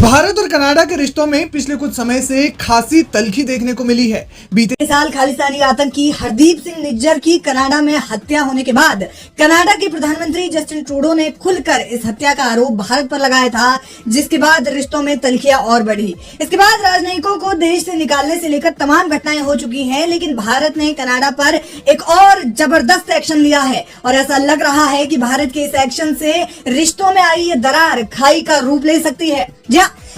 भारत और कनाडा के रिश्तों में पिछले कुछ समय से खासी तल्खी देखने को मिली है। बीते साल खालिस्तानी आतंकी हरदीप सिंह निज्जर की कनाडा में हत्या होने के बाद कनाडा के प्रधानमंत्री जस्टिन ट्रूडो ने खुलकर इस हत्या का आरोप भारत पर लगाया था, जिसके बाद रिश्तों में तल्खियां और बढ़ी। इसके बाद राजनयिकों को देश से निकालने से लेकर तमाम घटनाएं हो चुकी हैं, लेकिन भारत ने कनाडा पर एक और जबरदस्त एक्शन लिया है और ऐसा लग रहा है कि भारत के इस एक्शन से रिश्तों में आई ये दरार खाई का रूप ले सकती है।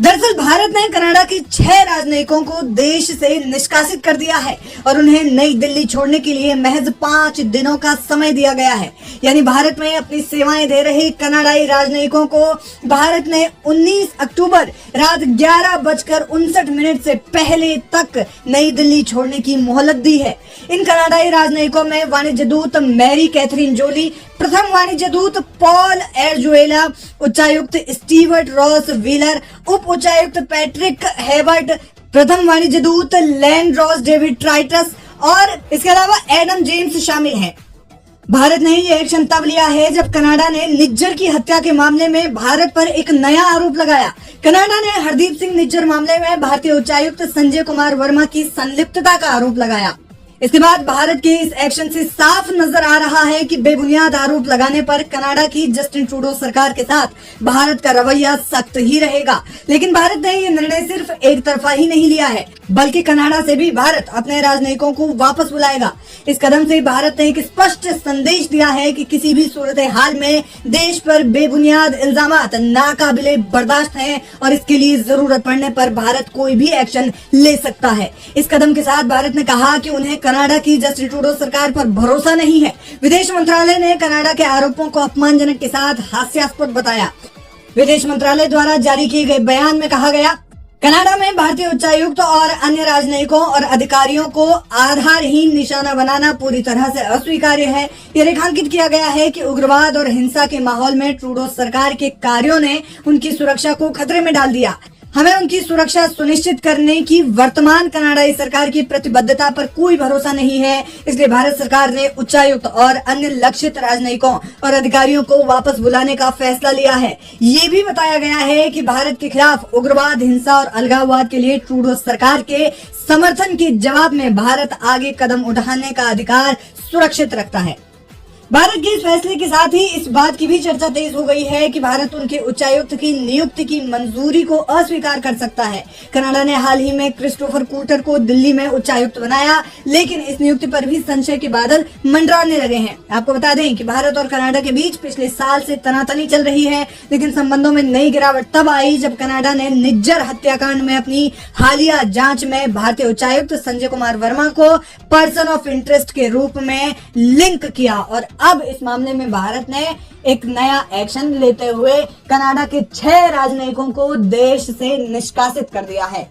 दरअसल भारत ने कनाडा के 6 राजनयिकों को देश से निष्कासित कर दिया है और उन्हें नई दिल्ली छोड़ने के लिए महज 5 दिनों का समय दिया गया है। यानी भारत में अपनी सेवाएं दे रहे कनाडाई राजनयिकों को भारत ने 19 अक्टूबर रात 11:59 से पहले तक नई दिल्ली छोड़ने की मोहलत दी है। इन कनाडाई राजनयिकों में वाणिज्य दूत मैरी कैथरीन जोली, प्रथम वाणिज्य दूत पॉल एरजुएला, उच्चायुक्त स्टीवर्ट रॉस व्हीलर, उप उच्चायुक्त पैट्रिक हेबर्ट, प्रथम वाणिज्य दूत लैंड रॉस डेविड ट्राइटस और इसके अलावा एडम जेम्स शामिल हैं। भारत ने ये एक्शन तब लिया है जब कनाडा ने निज्जर की हत्या के मामले में भारत पर एक नया आरोप लगाया। कनाडा ने हरदीप सिंह निज्जर मामले में भारतीय उच्चायुक्त संजय कुमार वर्मा की संलिप्तता का आरोप लगाया। इसके बाद भारत के इस एक्शन से साफ नजर आ रहा है कि बेबुनियाद आरोप लगाने पर कनाडा की जस्टिन ट्रूडो सरकार के साथ भारत का रवैया सख्त ही रहेगा। लेकिन भारत ने ये निर्णय सिर्फ एक तरफा ही नहीं लिया है, बल्कि कनाडा से भी भारत अपने राजनयिकों को वापस बुलाएगा। इस कदम से भारत ने एक स्पष्ट संदेश दिया है कि किसी भी सूरत हाल में देश पर बेबुनियाद इल्जामात नाकाबिले बर्दाश्त हैं और इसके लिए जरूरत पड़ने पर भारत कोई भी एक्शन ले सकता है। इस कदम के साथ भारत ने कहा कि उन्हें कनाडा की जस्टिन ट्रूडो सरकार पर भरोसा नहीं है। विदेश मंत्रालय ने कनाडा के आरोपों को अपमानजनक के साथ हास्यास्पद बताया। विदेश मंत्रालय द्वारा जारी किए गए बयान में कहा गया, कनाडा में भारतीय उच्चायुक्त और अन्य राजनयिकों और अधिकारियों को आधारहीन निशाना बनाना पूरी तरह से अस्वीकार्य है। ये रेखांकित किया गया है कि उग्रवाद और हिंसा के माहौल में ट्रूडो सरकार के कार्यों ने उनकी सुरक्षा को खतरे में डाल दिया। हमें उनकी सुरक्षा सुनिश्चित करने की वर्तमान कनाडाई सरकार की प्रतिबद्धता पर कोई भरोसा नहीं है। इसलिए भारत सरकार ने उच्चायुक्त और अन्य लक्षित राजनयिकों और अधिकारियों को वापस बुलाने का फैसला लिया है। ये भी बताया गया है कि भारत के खिलाफ उग्रवाद, हिंसा और अलगाववाद के लिए ट्रूडो सरकार के समर्थन के जवाब में भारत आगे कदम उठाने का अधिकार सुरक्षित रखता है। भारत के इस फैसले के साथ ही इस बात की भी चर्चा तेज हो गई है कि भारत उनके उच्चायुक्त की नियुक्ति की मंजूरी को अस्वीकार कर सकता है। कनाडा ने हाल ही में क्रिस्टोफर कूटर को दिल्ली में उच्चायुक्त बनाया, लेकिन इस नियुक्ति पर भी संशय के बादल मंडराने लगे हैं। आपको बता दें कि भारत और कनाडा के बीच पिछले साल से तनातनी चल रही है, लेकिन संबंधों में नई गिरावट तब आई जब कनाडा ने निज्जर हत्याकांड में अपनी हालिया जांच में भारतीय उच्चायुक्त संजय कुमार वर्मा को पर्सन ऑफ इंटरेस्ट के रूप में लिंक किया और अब इस मामले में भारत ने एक नया एक्शन लेते हुए कनाडा के 6 राजनयिकों को देश से निष्कासित कर दिया है।